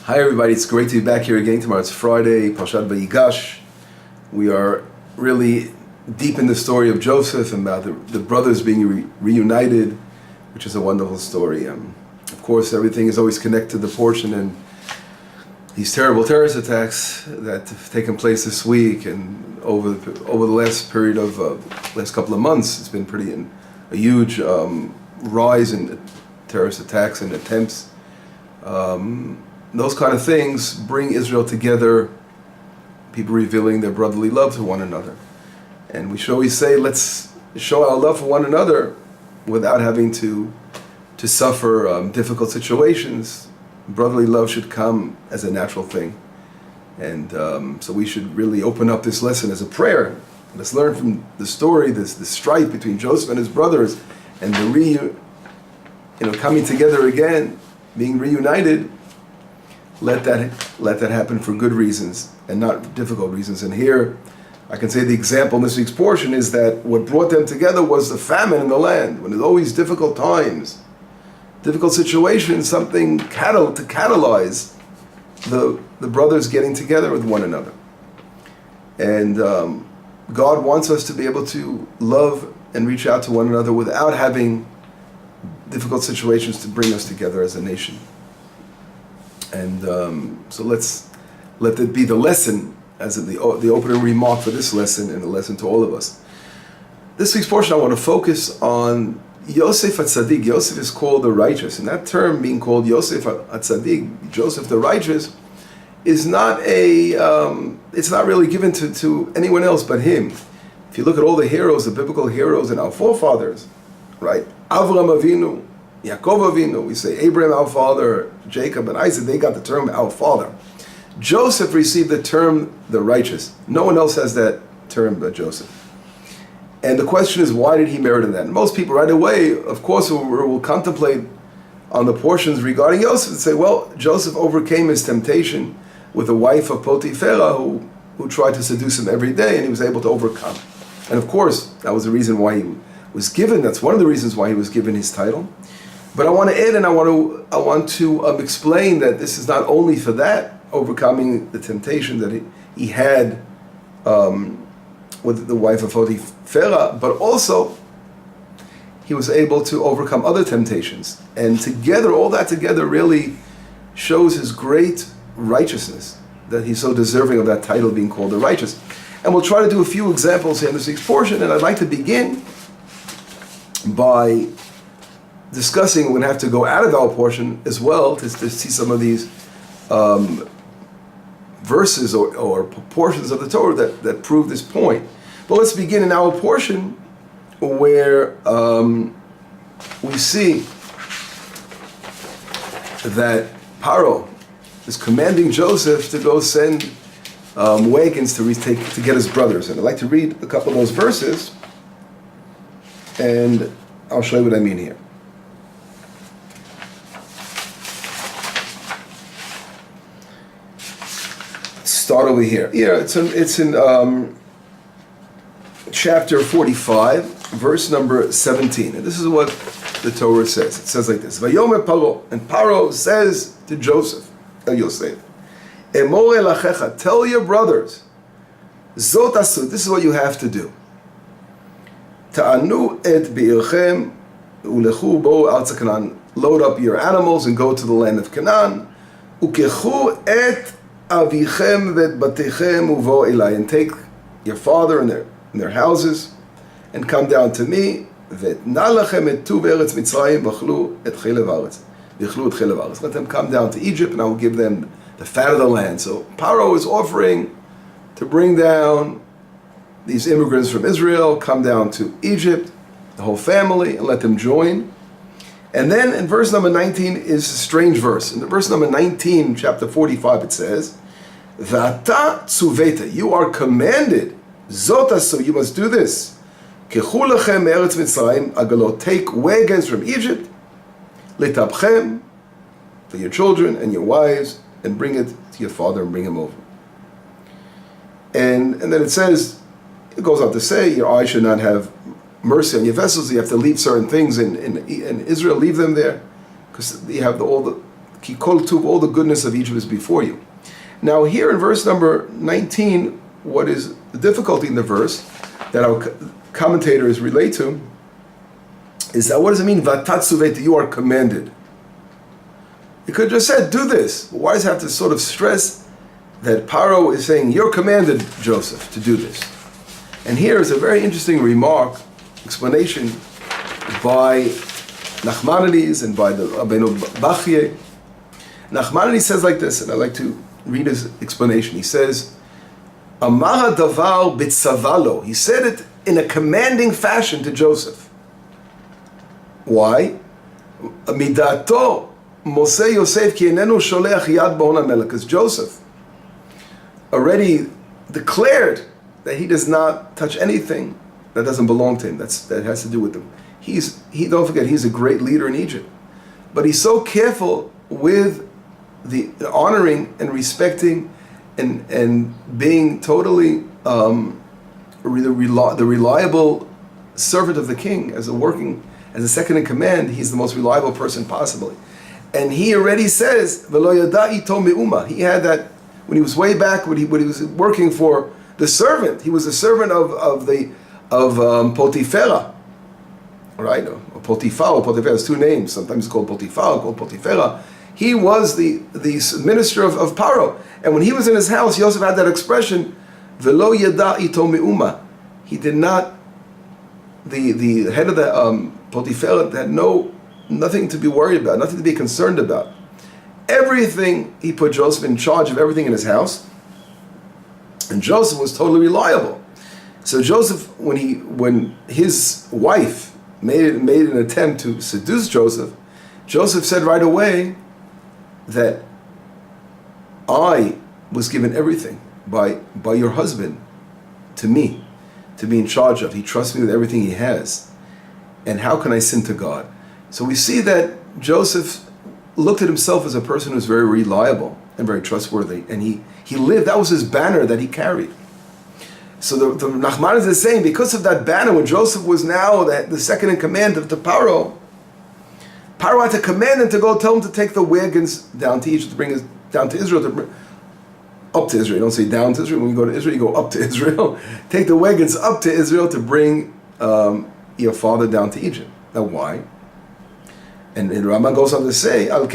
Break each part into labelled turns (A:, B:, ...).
A: Hi everybody, it's great to be back here again. Tomorrow it's Friday, Parashat Vayigash. We are really deep in the story of Joseph and about the brothers being reunited, which is a wonderful story. Of course, everything is always connected to the portion and these terrible terrorist attacks that have taken place this week and over the last period of last couple of months. It's been a huge rise in terrorist attacks and attempts. Those kind of things bring Israel together, people revealing their brotherly love to one another. And we should always say, let's show our love for one another without having to suffer difficult situations. Brotherly love should come as a natural thing. And so we should really open up this lesson as a prayer. Let's learn from the story, this strife between Joseph and his brothers, and the coming together again, being reunited. Let that happen for good reasons and not difficult reasons. And here, I can say the example in this week's portion is that what brought them together was the famine in the land. When there's always difficult times, difficult situations, something to catalyze the brothers getting together with one another. And God wants us to be able to love and reach out to one another without having difficult situations to bring us together as a nation. And so let that be the lesson, as the opening remark for this lesson and the lesson to all of us. This week's portion I want to focus on Yosef Hatzaddik. Yosef is called the righteous, and that term being called Yosef Hatzaddik, Joseph the righteous, is not it's not really given to anyone else but him. If you look at all the heroes, the biblical heroes and our forefathers, right? Avraham Avinu, Yaakov Avinu, we say Abraham our father, Jacob and Isaac, they got the term our father. Joseph received the term the righteous. No one else has that term but Joseph. And the question is, why did he merit that? And most people right away, of course, will contemplate on the portions regarding Joseph and say, well, Joseph overcame his temptation with the wife of Potiphar who tried to seduce him every day, and he was able to overcome. And of course, that was the reason why he was given, that's one of the reasons why he was given his title. But I want to add and I want to explain that this is not only for that, overcoming the temptation that he had with the wife of Potiphar, but also he was able to overcome other temptations. And together, all that together really shows his great righteousness, that he's so deserving of that title being called the righteous. And we'll try to do a few examples here in this week's portion, and I'd like to begin by discussing, we're going to have to go out of our portion as well to see some of these verses or portions of the Torah that prove this point. But let's begin in our portion where we see that Paro is commanding Joseph to go send wagons to get his brothers. And I'd like to read a couple of those verses, and I'll show you what I mean here. Start over here. Yeah, it's in chapter 45, verse number 17. And this is what the Torah says. It says like this: Vayomer Paro, and Paro says to Joseph, Yosef, Emor elachecha, tell your brothers, Zot asu, this is what you have to do. Ta'anu et be'irchem ulechu bo arza Canaan, load up your animals and go to the land of Canaan. Ukechu et avichem vet batechem uvo elai, and take your father and their houses and come down to me. Vetna lachem et tu be'eretz Mitzrayim v'chlu et chelev haaretz, v'chlu et chelev haaretz. Let them come down to Egypt, and I will give them the fat of the land. So Paro is offering to bring down these immigrants from Israel, come down to Egypt, the whole family, and let them join. And then in verse number 19 is a strange verse. In the verse number 19, chapter 45, it says, V'ata tzuveta, you are commanded, zot asu, you must do this. Kechu lechem me'eretz Mitzrayim, agalot, take wagons from Egypt, litabchem, for your children and your wives, and bring it to your father and bring him over. And then it says, it goes on to say, your eyes should not have mercy on your vessels. You have to leave certain things in Israel, leave them there, because you have all the Ki kol tuv, all the goodness of Egypt is before you. Now here in verse number 19, what is the difficulty in the verse that our commentators relate to is that what does it mean, vatatsuvet, you are commanded? He could have just said, do this. But why does it have to sort of stress that Paro is saying, you're commanded, Joseph, to do this? And here is a very interesting remark, explanation by Nachmanides and by the Rabbeinu Bachye. Nachmanides says like this, and I'd like to read his explanation. He says, Amar davar bitzavalo. He said it in a commanding fashion to Joseph. Why? Midato Mose Yosef ki enenu sholeach yad b'hon hamelech. Because Joseph already declared that he does not touch anything that doesn't belong to him. That has to do with him. Don't forget, he's a great leader in Egypt. But he's so careful with the honoring and respecting and being totally the reliable servant of the king as a second in command. He's the most reliable person possibly. And he already says, V'lo yada ito me'uma. He had that when he was way back when he was working for the servant. He was a servant of Potiphera, right? Or Potiphar. Or Potiphera has two names. Sometimes it's called Potiphar, called Potiphera. He was the minister of Paro. And when he was in his house, Yosef had that expression, V'lo yada ito me'uma. He did not, the head of the Potiphera had nothing to be worried about, nothing to be concerned about. Everything, he put Joseph in charge of everything in his house. And Joseph was totally reliable. So Joseph, when his wife made an attempt to seduce Joseph, Joseph said right away that I was given everything by your husband to me, to be in charge of. He trusts me with everything he has. And how can I sin to God? So we see that Joseph looked at himself as a person who's very reliable and very trustworthy. And he lived, that was his banner that he carried. So the Nachmanides is saying, because of that banner, when Joseph was now the second in command of the Paro had to command him to go tell him to take the wagons down to Egypt, to bring us down to Israel, up to Israel. You don't say down to Israel. When you go to Israel, you go up to Israel. Take the wagons up to Israel to bring your father down to Egypt. Now why? And Rambam goes on to say, because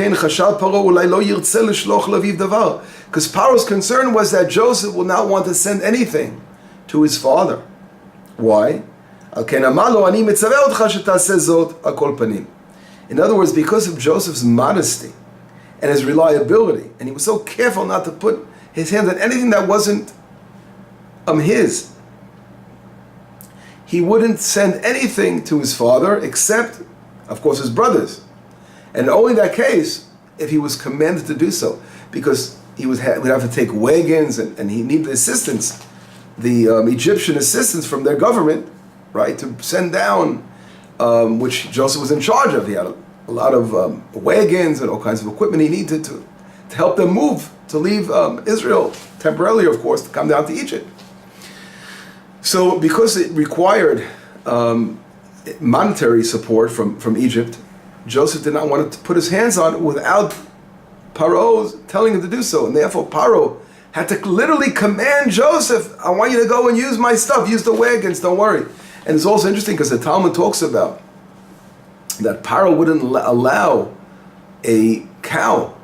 A: Paro's concern was that Joseph will not want to send anything to his father. Why? In other words, because of Joseph's modesty and his reliability, and he was so careful not to put his hands on anything that wasn't his, he wouldn't send anything to his father except, of course, his brothers. And only in that case, if he was commanded to do so, because he would have to take wagons and he needed assistance, the Egyptian assistance from their government, right, to send down, which Joseph was in charge of. He had a lot of wagons and all kinds of equipment he needed to help them move, to leave Israel temporarily, of course, to come down to Egypt. So because it required monetary support from Egypt, Joseph did not want to put his hands on it without Paro telling him to do so. And therefore Paro had to literally command Joseph, I want you to go and use my stuff, use the wagons, don't worry. And it's also interesting because the Talmud talks about that Paro wouldn't allow a cow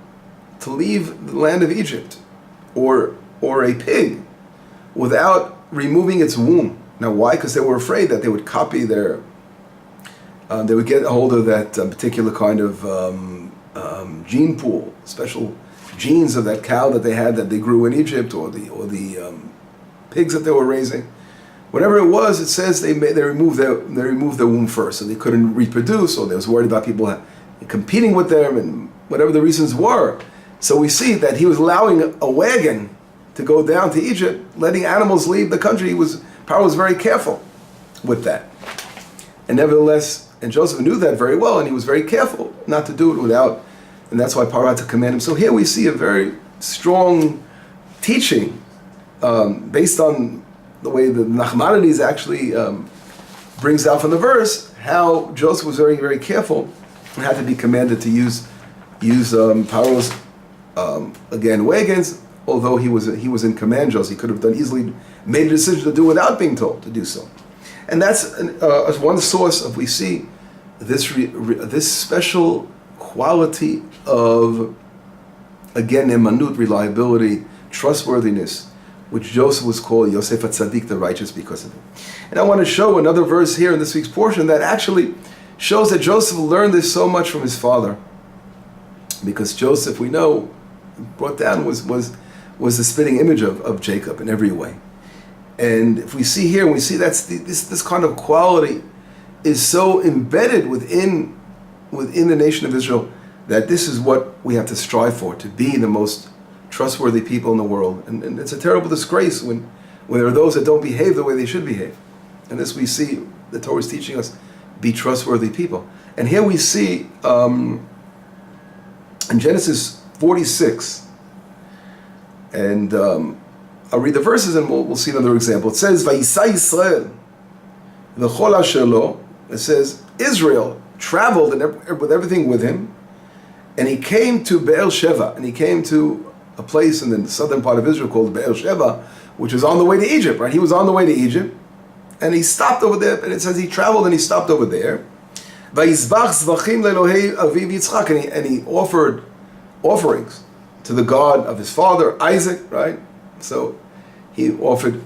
A: to leave the land of Egypt or a pig without removing its womb. Now why? Because they were afraid that they would copy they would get a hold of that particular kind of gene pool, special genes of that cow that they had that they grew in Egypt, or the pigs that they were raising. Whatever it was, it says they removed their womb first, so they couldn't reproduce, or they was worried about people competing with them, and whatever the reasons were. So we see that he was allowing a wagon to go down to Egypt, letting animals leave the country. Paro was very careful with that. And nevertheless, and Joseph knew that very well, and he was very careful not to do it without, and that's why Paro had to command him. So here we see a very strong teaching based on the way the Nachmanides actually brings out from the verse how Joseph was very, very careful and had to be commanded to use use Paro's again wagons. Although he was in command, Joseph, he could have easily made a decision to do without being told to do so. And that's one source of we see this special quality of, again, emanut, reliability, trustworthiness, which Joseph was called Yosef Hatzaddik, the righteous, because of it. And I want to show another verse here in this week's portion that actually shows that Joseph learned this so much from his father, because Joseph, we know, brought down was the spitting image of Jacob in every way. And if we see here, we see that's this kind of quality is so embedded within the nation of Israel that this is what we have to strive for, to be the most trustworthy people in the world. And it's a terrible disgrace when there are those that don't behave the way they should behave. And this we see, the Torah is teaching us, be trustworthy people. And here we see in Genesis 46, and I'll read the verses and we'll see another example. It says, Vayisa Yisrael v'chol asher lo. It says, Israel traveled with everything with him, and he came to Be'er-sheva, and he came to a place in the southern part of Israel called Be'er-sheva, which is on the way to Egypt, right? He was on the way to Egypt, and he stopped over there, and it says he traveled and he stopped over there. Vayizbach zvachim le'Elohei aviv Yitzchak, and he offered offerings to the God of his father, Isaac, right? So he offered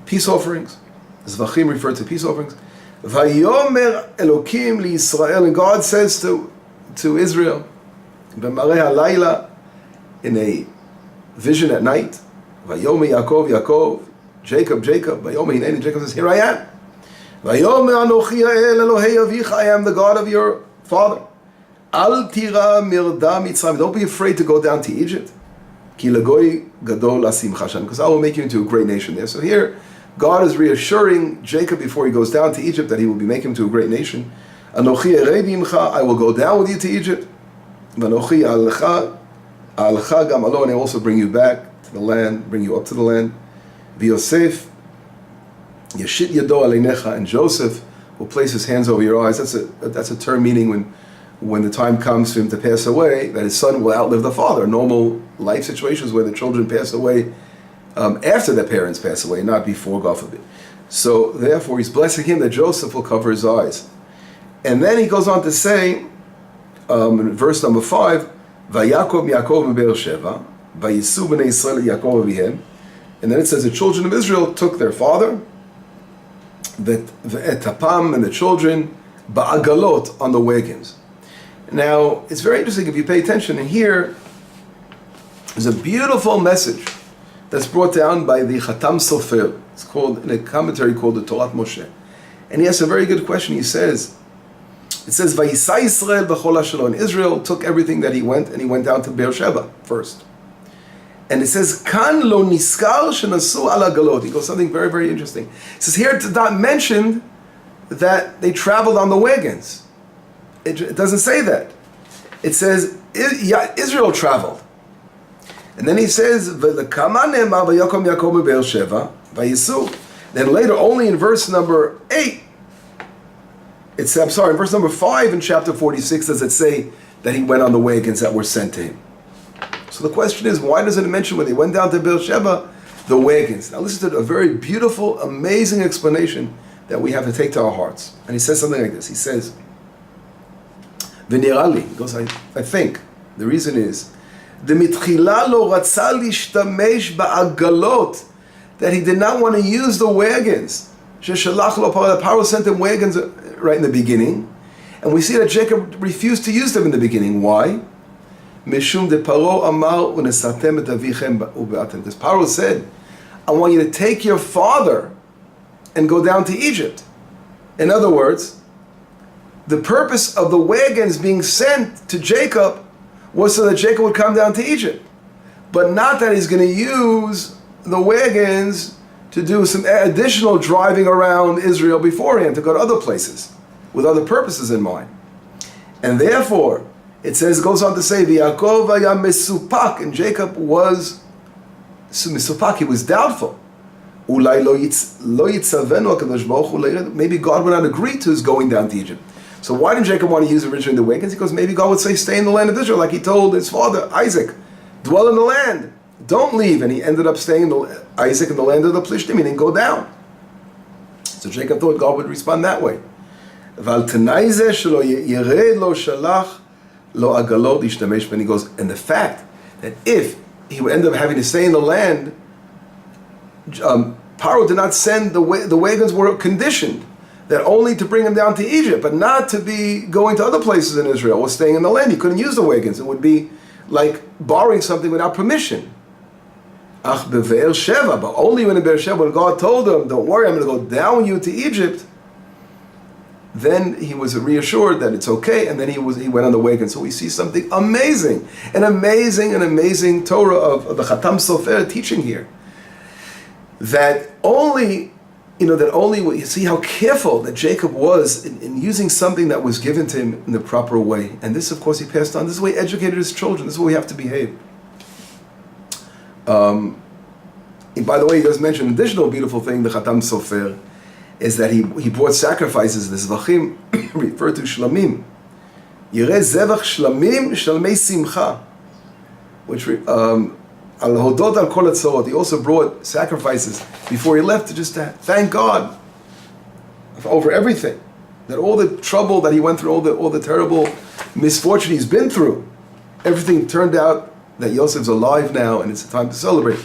A: peace offerings. Zvachim referred to peace offerings. Vayomer Elokim liYisrael, and God says to Israel, b'mareh halayla, in a vision at night, Vayomer Yaakov, Yaakov, Jacob, Jacob, Vayomer Hineni, Jacob says, here I am. Vayomer Anochi Ha'el Elohei avicha, I am the God of your father. Al tira mirda Mitzrayim, don't be afraid to go down to Egypt. Ki lagoy gadol asimcha sham, because I will make you into a great nation there. So here, God is reassuring Jacob before he goes down to Egypt that he will be making him to a great nation. Anochi erei bimcha, I will go down with you to Egypt. Vanochi alcha gam alo, and I will also bring you back to the land, bring you up to the land. Yosef yashit yado aleinecha, and Joseph will place his hands over your eyes. That's a term meaning when the time comes for him to pass away, that his son will outlive the father. Normal life situations where the children pass away after their parents pass away, not before, God forbid. So therefore he's blessing him that Joseph will cover his eyes. And then he goes on to say, in verse number 5, Vayakom Yaakov Be'er-sheva, Vayisu b'nei Yisrael Yaakov avihem. And then it says the children of Israel took their father, V'etapam, and the children, Ba'agalot, on the wagons. Now, it's very interesting if you pay attention, and here is a beautiful message that's brought down by the Chatam Sofer. It's called, in a commentary called the Torat Moshe. And he asks a very good question. It says, Vayisa Yisrael b'chol asher, and Israel took everything that he went down to Beer-sheba first. And it says, Kan lo niskar shenasu ala galot. He goes something very, very interesting. It says here, it's not mentioned that they traveled on the wagons. It doesn't say that. It says Israel traveled. And then he says, then later, only in verse number 8, in verse number 5 in chapter 46 does it say that he went on the wagons that were sent to him. So the question is, why doesn't it mention when they went down to Beer-sheba, the wagons? Now listen to a very beautiful, amazing explanation that we have to take to our hearts. And he says something like this. He says, V'nirali, he goes, I think, the reason is, D'mitchila lo ratza lishtamesh ba'agalot, that he did not want to use the wagons. Sheshalach lo Paro, the Paro sent him wagons right in the beginning, and we see that Jacob refused to use them in the beginning. Why? Mishum de Paro amar unesatem et avichem ubeatem. Because Paro said, I want you to take your father and go down to Egypt. In other words, the purpose of the wagons being sent to Jacob was so that Jacob would come down to Egypt. But not that he's going to use the wagons to do some additional driving around Israel beforehand, to go to other places, with other purposes in mind. And therefore, it goes on to say, V'Yaakov haya mesupak, and Jacob was mesupak, he was doubtful. Ulai lo yitzavenu HaKadosh Baruch Hu, maybe God would not agree to his going down to Egypt. So why did Jacob want to use originally the wagons? Because maybe God would say, stay in the land of Israel, like he told his father, Isaac, dwell in the land, don't leave. And he ended up staying Isaac in the land of the Plishtim, he didn't go down. So Jacob thought God would respond that way. And he goes, and the fact that if he would end up having to stay in the land, Paro did not send the wagons were conditioned that only to bring him down to Egypt, but not to be going to other places in Israel or staying in the land. He couldn't use the wagons. It would be like borrowing something without permission. Ach be'Be'er Sheva, but only when in Beersheba, when God told him, don't worry, I'm going to go down with you to Egypt, then he was reassured that it's okay, and then he went on the wagon. So we see something amazing, an amazing Torah of the Chatam Sofer teaching here. That only you see how careful that Jacob was in using something that was given to him in the proper way. And this, of course, he passed on. This is the way he educated his children. This is the way we have to behave. By the way, he does mention an additional beautiful thing, the Chatam Sofer, is that he brought sacrifices. The Zvachim refer to Shlamim. Yireh Zevach Shlamim Shalmei Simcha, which Al Hodot Al Kol Hatzorot. He also brought sacrifices before he left to thank God over everything, that all the trouble that he went through, all the terrible misfortune he's been through, everything turned out that Yosef's alive now and it's a time to celebrate.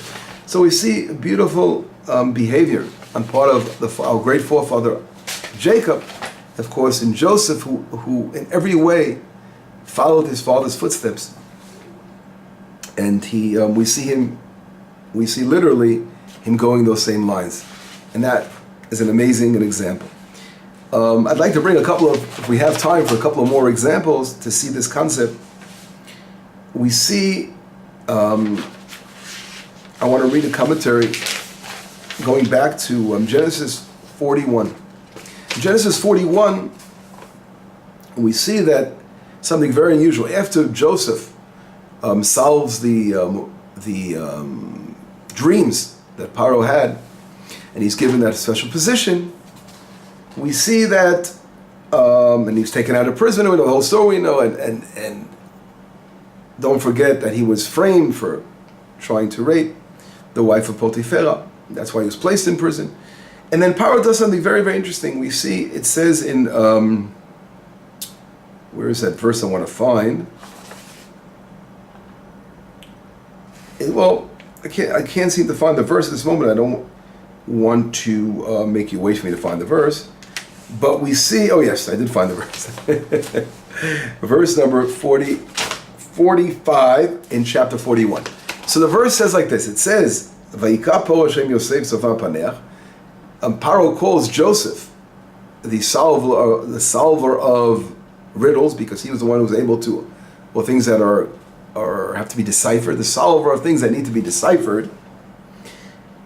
A: So we see beautiful behavior on part of our great forefather Jacob, of course, in Joseph, who in every way followed his father's footsteps. And we see literally him going those same lines. And that is an amazing example. I'd like to bring if we have time, for a couple of more examples to see this concept. We see, I want to read a commentary going back to Genesis 41. In Genesis 41, we see that something very unusual. After Joseph solves the dreams that Paro had, and he's given that special position, we see that, and he's taken out of prison, we know the whole story, and don't forget that he was framed for trying to rape the wife of Potiphera. That's why he was placed in prison. And then Paro does something very, very interesting. We see, it says in, where is that verse I want to find? Well, I can't seem to find the verse at this moment. I don't want to make you wait for me to find the verse. But we see, oh yes, I did find the verse. Verse number 45 in chapter 41. So the verse says like this. It says, Vayikra Paro Hashem Yosef Sofa Paneach. Paro calls Joseph the solver of riddles, because he was the one who was able to, or things that are have to be deciphered, the solver of things that need to be deciphered.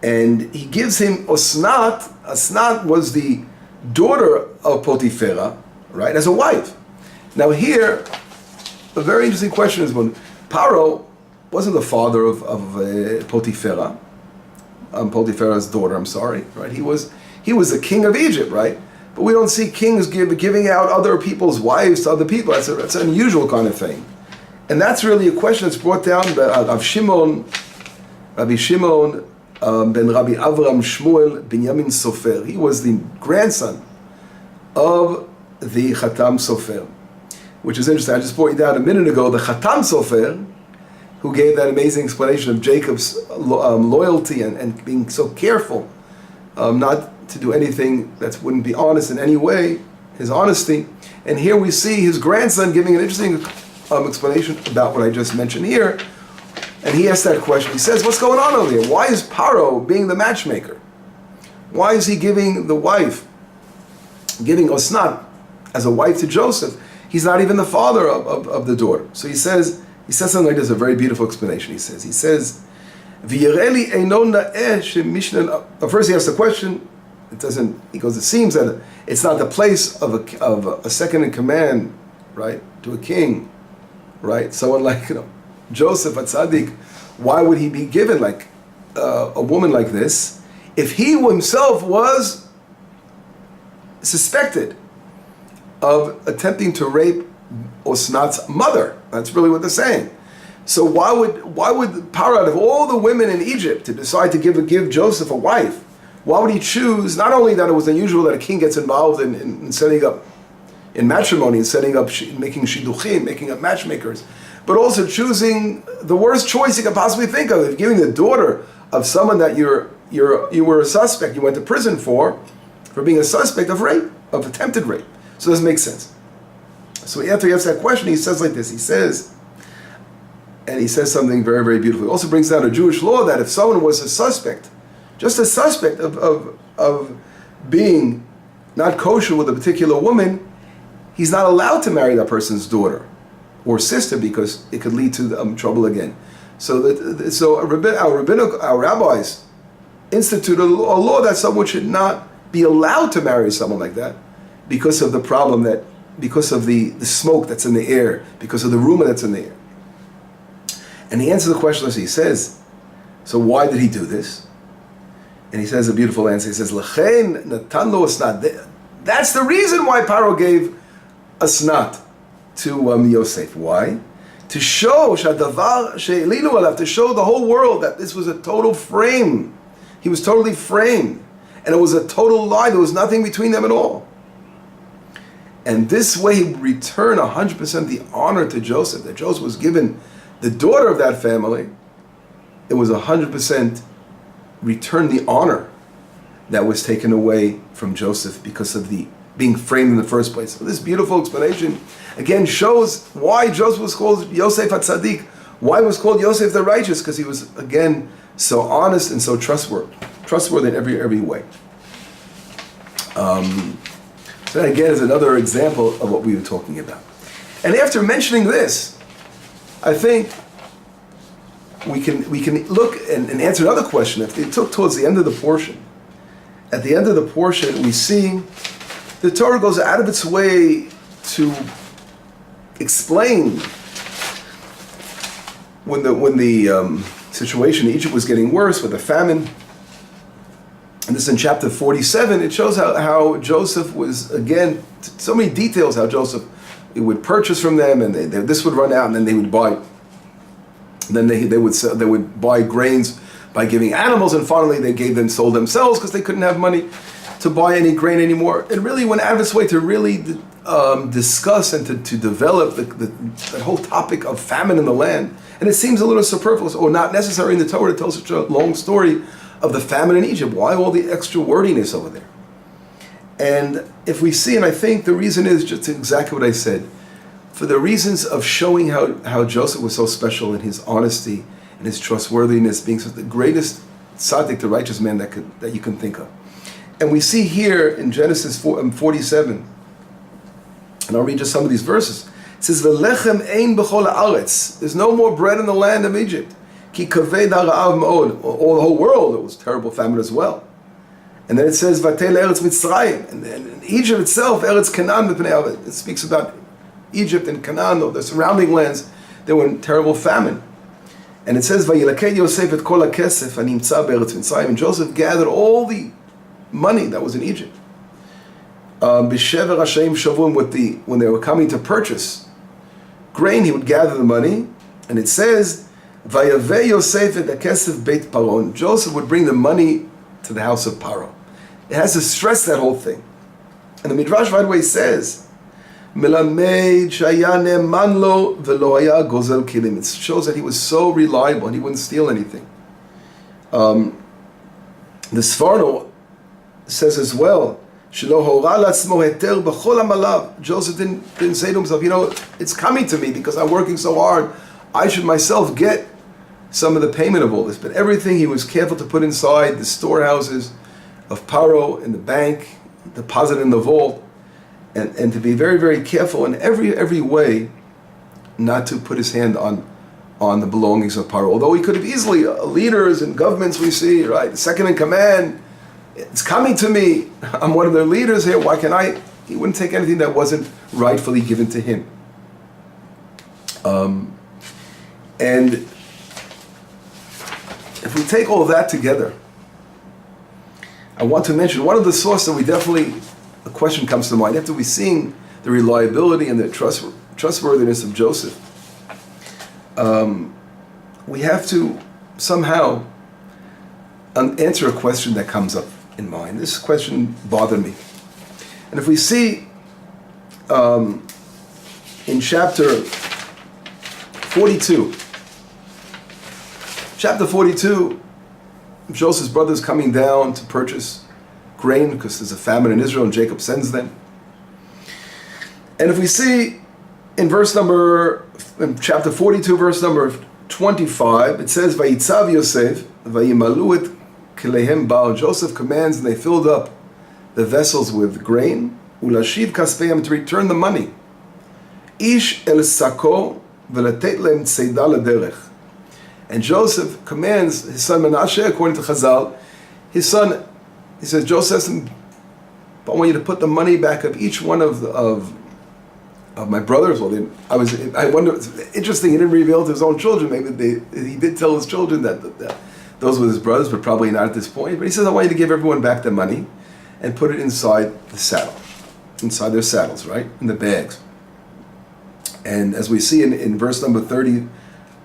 A: And he gives him Osnat. Osnat was the daughter of Potiphera, right, as a wife. Now here, a very interesting question is, when Paro wasn't the father of Potiphera, Potiphar's daughter, right? He was the king of Egypt, right? But we don't see kings giving out other people's wives to other people. That's an unusual kind of thing. And that's really a question that's brought down by Rabbi Shimon ben Rabbi Avram Shmuel Binyamin Sofer. He was the grandson of the Chatam Sofer, which is interesting. I just brought you down a minute ago the Chatam Sofer, who gave that amazing explanation of Jacob's loyalty and being so careful not to do anything that wouldn't be honest in any way, his honesty. And here we see his grandson giving an interesting explanation about what I just mentioned here. And he asked that question. He says, what's going on over here? Why is Paro being the matchmaker? Why is he giving Osnat as a wife to Joseph? He's not even the father of the daughter. So he says something like this, a very beautiful explanation. He says, first he asks the question, it seems that it's not the place of a second in command, right, to a king, right? Someone like, Joseph, Hatzaddik, why would he be given like a woman like this if he himself was suspected of attempting to rape Osnat's mother. That's really what they're saying. So why would Paro, out of all the women in Egypt, to decide to give Joseph a wife? Why would he choose, not only that it was unusual that a king gets involved in setting up, in matrimony, and setting up, making shidduchim, making up matchmakers, but also choosing the worst choice you could possibly think of, giving the daughter of someone that you were a suspect, you went to prison for being a suspect of rape, of attempted rape. So it doesn't make sense. So after he asks that question, he says like this, he says something very, very beautiful. He also brings down a Jewish law that if someone was a suspect, just a suspect of being not kosher with a particular woman, he's not allowed to marry that person's daughter or sister because it could lead to trouble again. So our rabbis instituted a law that someone should not be allowed to marry someone like that because of the problem because of the smoke that's in the air, because of the rumor that's in the air. And he answers the question as he says, so why did he do this? And he says a beautiful answer. He says, L'chein natan lo asnat. That's the reason why Paro gave asnat to Yosef. Why? To show shadavar she'elilu alav, to show the whole world that this was a total frame. He was totally framed. And it was a total lie. There was nothing between them at all. And this way he would return 100% the honor to Joseph, that Joseph was given the daughter of that family. It was 100% return the honor that was taken away from Joseph because of the being framed in the first place. So this beautiful explanation again shows why Joseph was called Yosef Hatzaddik, why he was called Yosef the righteous, because he was again so honest and so trustworthy in every way. So that again is another example of what we were talking about. And after mentioning this, I think we can look and answer another question. If they took towards the end of the portion, at the end of the portion we see the Torah goes out of its way to explain when the situation in Egypt was getting worse with the famine. And this is in chapter 47. It shows how Joseph was, again, so many details, how Joseph would purchase from them, and this would run out, and then they would buy. Then they would buy grains by giving animals, and finally they sold themselves because they couldn't have money to buy any grain anymore. It really went out of its way to really discuss and to develop the whole topic of famine in the land. And it seems a little superfluous or not necessary in the Torah to tell such a long story of the famine in Egypt. Why all the extra wordiness over there? And if we see, and I think the reason is just exactly what I said, for the reasons of showing how Joseph was so special in his honesty and his trustworthiness, being the greatest tzaddik, the righteous man that you can think of. And we see here in Genesis 47, and I'll read just some of these verses. It says, "V'lechem ein b'chol haaretz." There's no more bread in the land of Egypt. Ki kaved ha'ra'av ma'od. All the whole world, it was terrible famine as well. And then it says, "Vatel eretz Mitzrayim." And then Egypt itself, Eretz Canaan, it speaks about Egypt and Canaan, or the surrounding lands. They were in terrible famine. And it says, "Vayilaked Yosef et kol ha'kesef hanimtza be'eretz Mitzrayim." And Joseph gathered all the money that was in Egypt. B'shever Hashem shavum, when they were coming to purchase grain, he would gather the money, and it says, "Vayaveh Yosef et ha'kesef beit Paro." Joseph would bring the money to the house of Paro. It has to stress that whole thing. And the Midrash right away says, "Melamed shaya ne'eman lo v'lo haya gozel kilim." It shows that he was so reliable and he wouldn't steal anything. The Sforno says as well, "Shelo hora latzmo heter b'chol hamalav." Joseph didn't say to himself, it's coming to me because I'm working so hard. I should myself get some of the payment of all this. But everything he was careful to put inside the storehouses of Paro, in the bank, deposit in the vault, and to be very, very careful in every way not to put his hand on the belongings of Paro. Although he could have easily, leaders and governments we see, right, the second in command, it's coming to me, I'm one of their leaders here, why can I? He wouldn't take anything that wasn't rightfully given to him. And if we take all of that together, I want to mention one of the sources that a question comes to mind after we're seeing the reliability and the trustworthiness of Joseph, we have to somehow answer a question that comes up in mind. This question bothered me. And if we see in chapter 42, Joseph's brothers coming down to purchase grain because there's a famine in Israel and Jacob sends them. And if we see in chapter 42, verse number 25, it says, Vayitzav Yosef, Vayimalu et kilehem ba'al. Joseph commands, and they filled up the vessels with grain, ulashiv kaspeim, to return the money. Ish el sako v'latet lehem tzeidah lederech. And Joseph commands his son Menashe, according to Chazal, his son, he says, Joseph, I want you to put the money back of each one of my brothers. Well, I wonder, it's interesting, he didn't reveal to his own children. Maybe he did tell his children that those were his brothers, but probably not at this point. But he says, I want you to give everyone back the money and put it inside the saddle, inside their saddles, right? In the bags. And as we see in verse number 30,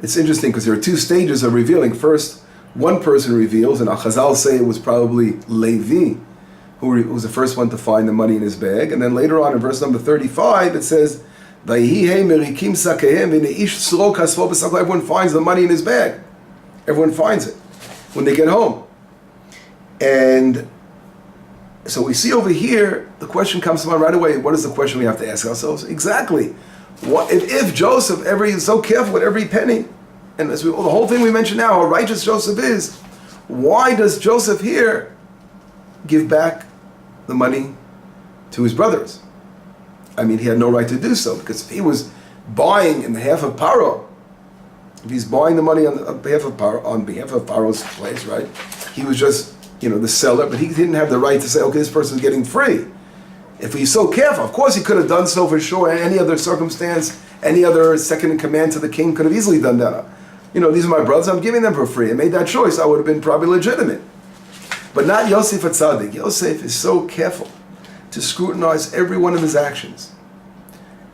A: it's interesting because there are two stages of revealing. First, one person reveals, and Chazal say it was probably Levi, who was the first one to find the money in his bag. And then later on in verse number 35, it says, everyone finds the money in his bag. Everyone finds it when they get home. And so we see over here, the question comes to mind right away. What is the question we have to ask ourselves? Exactly. What if Joseph is so careful with every penny, and the whole thing we mentioned now, how righteous Joseph is, why does Joseph here give back the money to his brothers? I mean, he had no right to do so, because if he was buying in behalf of Paro, if he's buying the money on behalf of Paro's place, right? He was just, the seller, but he didn't have the right to say, okay, this person's getting free. If he's so careful, of course he could have done so for sure. Any other circumstance, any other second in command to the king could have easily done that. These are my brothers, I'm giving them for free. I made that choice, I would have been probably legitimate. But not Yosef Hatzaddik. Yosef is so careful to scrutinize every one of his actions.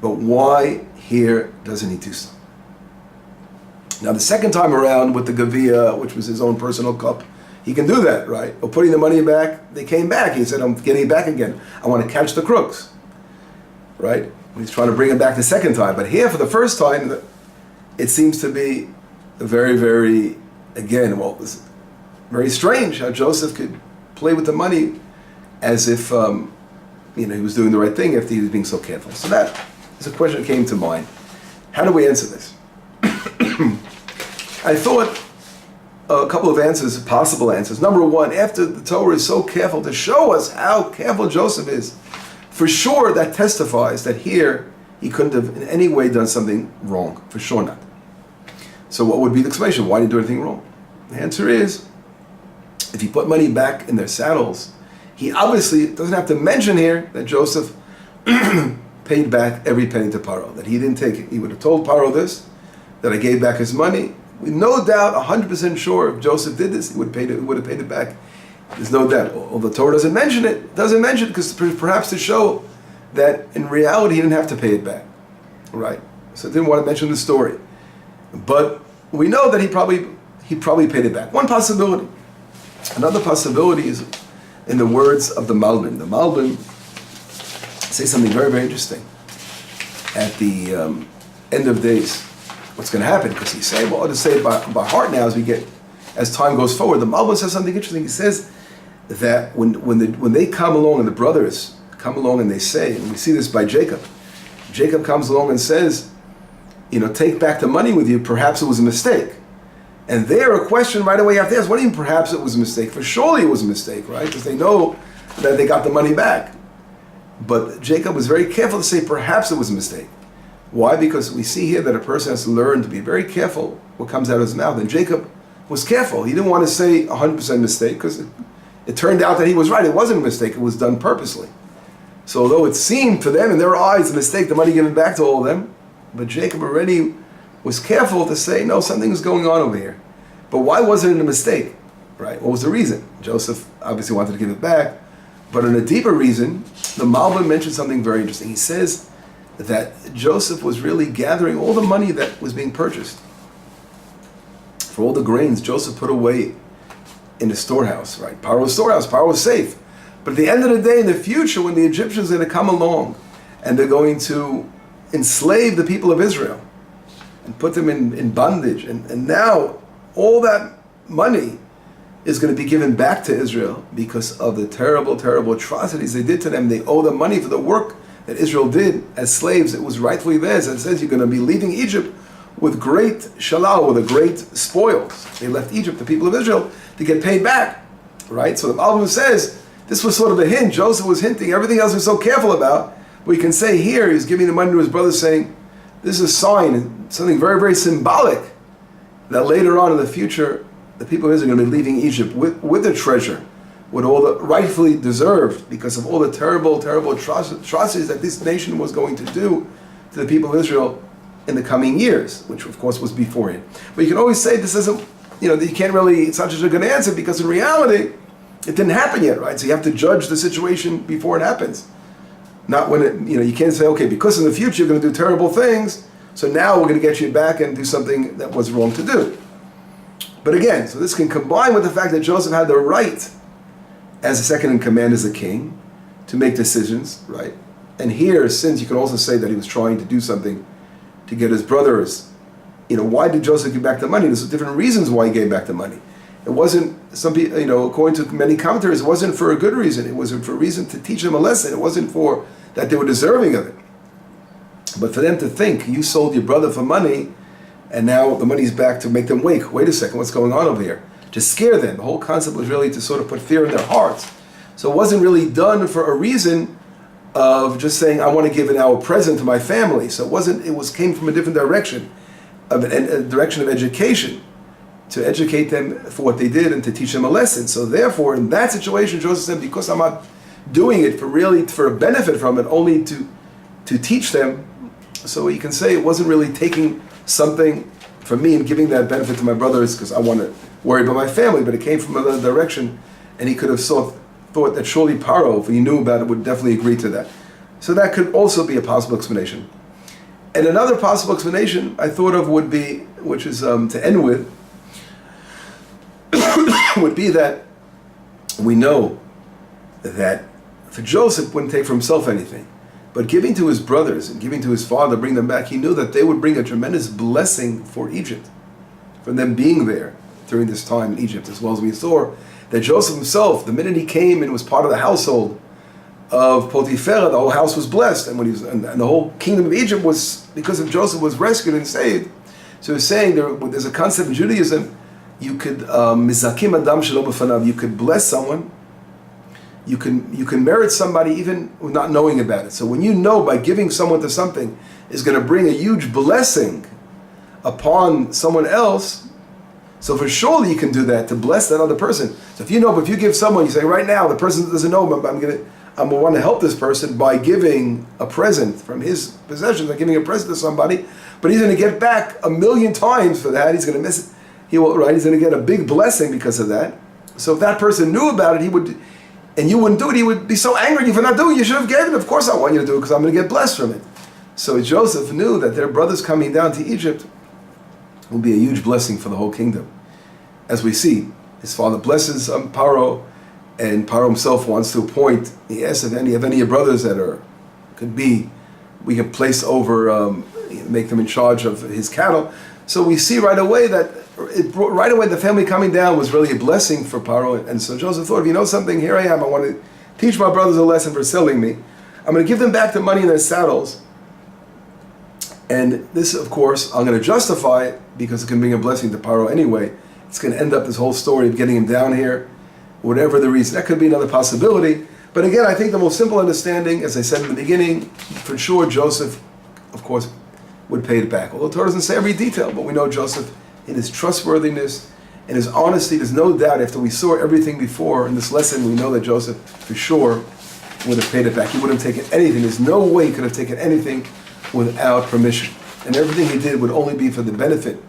A: But why here doesn't he do so? Now the second time around with the Gavia, which was his own personal cup, he can do that, right? Or putting the money back, they came back. He said, I'm getting it back again. I want to catch the crooks, right? He's trying to bring it back the second time. But here, for the first time, it seems to be very, very, it's very strange how Joseph could play with the money as if, he was doing the right thing after he was being so careful. So that is a question that came to mind. How do we answer this? I thought a couple of answers, possible answers. Number one, after the Torah is so careful to show us how careful Joseph is, for sure that testifies that here he couldn't have in any way done something wrong. For sure not. So what would be the explanation? Why did he do anything wrong? The answer is, if he put money back in their saddles, he obviously doesn't have to mention here that Joseph paid back every penny to Paro, that he didn't take it. He would have told Paro this, that I gave back his money. With no doubt, 100% sure, if Joseph did this, he would have paid it back. There's no doubt. Although the Torah doesn't mention it because perhaps to show that in reality he didn't have to pay it back, right? So it didn't want to mention the story. But we know that he probably paid it back. One possibility. Another possibility is in the words of the Malbim. The Malbim say something very, very interesting. At the end of days, what's going to happen? Because he's saying, well, I'll just say it by heart now as time goes forward. The Malbim says something interesting. He says that when they come along and the brothers come along and they say, and we see this by Jacob. Jacob comes along and says, take back the money with you, perhaps it was a mistake. And there a question right away you have to ask, what do you mean perhaps it was a mistake? For surely it was a mistake, right? Because they know that they got the money back. But Jacob was very careful to say perhaps it was a mistake. Why? Because we see here that a person has to learn to be very careful what comes out of his mouth. And Jacob was careful. He didn't want to say 100% mistake because it turned out that he was right. It wasn't a mistake. It was done purposely. So although it seemed to them in their eyes a mistake, the money given back to all of them, but Jacob already was careful to say, no, something is going on over here. But why wasn't it a mistake? Right? What was the reason? Joseph obviously wanted to give it back. But on a deeper reason, the Malbim mentioned something very interesting. He says that Joseph was really gathering all the money that was being purchased. For all the grains, Joseph put away in the storehouse, right? Paro's storehouse, Paro was safe. But at the end of the day, in the future, when the Egyptians are going to come along and they're going to enslave the people of Israel and put them in bondage, and now all that money is going to be given back to Israel because of the terrible, terrible atrocities they did to them. They owe them money for the work that Israel did as slaves. It was rightfully theirs. And it says you're going to be leaving Egypt with great shalal, with a great spoils. They left Egypt, the people of Israel, to get paid back, right? So the Malbim says this was sort of a hint. Joseph was hinting. Everything else was so careful about. We can say here he's giving the money to his brothers, saying this is a sign, something very, very symbolic, that later on in the future the people of Israel are going to be leaving Egypt with the treasure, with all the rightfully deserved, because of all the terrible, terrible atrocities that this nation was going to do to the people of Israel in the coming years, which of course was beforehand. But you can always say this isn't, you can't really, it's not just a good answer, because in reality, it didn't happen yet, right? So you have to judge the situation before it happens. Not when it, you can't say, okay, because in the future you're going to do terrible things, so now we're going to get you back and do something that was wrong to do. But again, so this can combine with the fact that Joseph had the right, as a second in command as a king, to make decisions, right? And here, since you can also say that he was trying to do something to get his brothers, why did Joseph give back the money? There's different reasons why he gave back the money. It wasn't, some people, according to many commentators, it wasn't for a good reason. It was for a reason to teach them a lesson. It wasn't for that they were deserving of it. But for them to think, you sold your brother for money, and now the money's back to make them wait a second, what's going on over here? To scare them. The whole concept was really to sort of put fear in their hearts. So it wasn't really done for a reason of just saying, I want to give now a present to my family. So came from a different direction, a direction of education, to educate them for what they did and to teach them a lesson. So therefore, in that situation, Joseph said, because I'm not doing it for a benefit from it, only to teach them, so you can say it wasn't really taking something from me and giving that benefit to my brothers because I want to worry about my family, but it came from another direction, and he could have thought that surely Paro, if he knew about it, would definitely agree to that. So that could also be a possible explanation. And another possible explanation I thought of would be, which is to end with, would be that we know that for Joseph wouldn't take for himself anything, but giving to his brothers and giving to his father, bring them back, he knew that they would bring a tremendous blessing for Egypt, from them being there during this time in Egypt, as well as we saw that Joseph himself, the minute he came and was part of the household of Potiphar, the whole house was blessed, and and the whole kingdom of Egypt was, because of Joseph, was rescued and saved. So he's saying there's a concept in Judaism, you could mizakim adam shelo b'fanav, you could bless someone, you can merit somebody even not knowing about it. So when you know by giving someone to something is going to bring a huge blessing upon someone else, so for sure you can do that to bless that other person. So if you give someone, you say right now the person doesn't know, I'm going to want to help this person by giving a present from his possessions, like giving a present to somebody, but he's going to get back 1,000,000 times for that. He's going to miss it. He's going to get a big blessing because of that. So if that person knew about it, and you wouldn't do it, he would be so angry at you for not doing it. You should have given it. Of course I want you to do it because I'm going to get blessed from it. So Joseph knew that their brothers coming down to Egypt will be a huge blessing for the whole kingdom. As we see, his father blesses Paro, and Paro himself wants to appoint, he asks if any of your brothers that we can place over, make them in charge of his cattle. So we see right away that the family coming down was really a blessing for Paro. And so Joseph thought, if you know something, here I am. I want to teach my brothers a lesson for selling me. I'm going to give them back the money in their saddles. And this, of course, I'm going to justify it because it can bring a blessing to Paro anyway. It's going to end up this whole story of getting him down here, whatever the reason. That could be another possibility. But again, I think the most simple understanding, as I said in the beginning, for sure Joseph, of course, would pay it back. Although Torah doesn't say every detail, but we know Joseph, in his trustworthiness, in his honesty, there's no doubt, after we saw everything before in this lesson, we know that Joseph, for sure, would have paid it back. He wouldn't have taken anything. There's no way he could have taken anything without permission. And everything he did would only be for the benefit,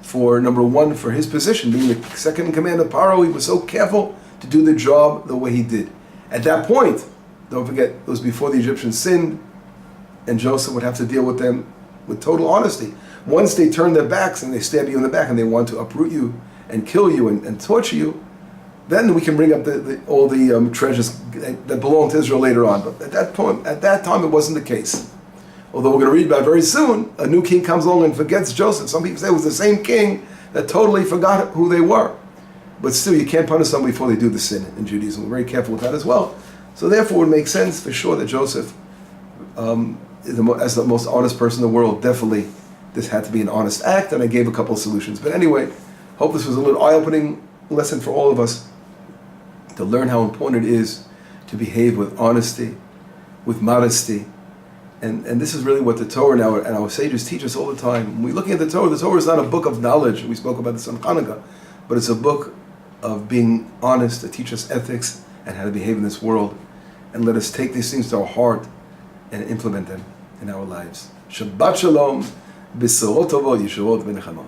A: for number one, for his position, being the second in command of Paro. He was so careful to do the job the way he did. At that point, don't forget, it was before the Egyptians sinned, and Joseph would have to deal with them with total honesty. Once they turn their backs and they stab you in the back and they want to uproot you and kill you and torture you, then we can bring up all the treasures that belong to Israel later on. But at that time, it wasn't the case. Although we're going to read about very soon, a new king comes along and forgets Joseph. Some people say it was the same king that totally forgot who they were. But still, you can't punish somebody before they do the sin in Judaism. We're very careful with that as well. So therefore, it makes sense for sure that Joseph, as the most honest person in the world, definitely this had to be an honest act, and I gave a couple of solutions. But anyway, hope this was a little eye-opening lesson for all of us to learn how important it is to behave with honesty, with modesty. And this is really what the Torah now and our sages teach us all the time. When we're looking at the Torah is not a book of knowledge. We spoke about this on Hanukkah, but it's a book of being honest to teach us ethics and how to behave in this world. And let us take these things to our heart and implement them in our lives. Shabbat Shalom, B'sorot Tovot, Yeshuot V'nechama.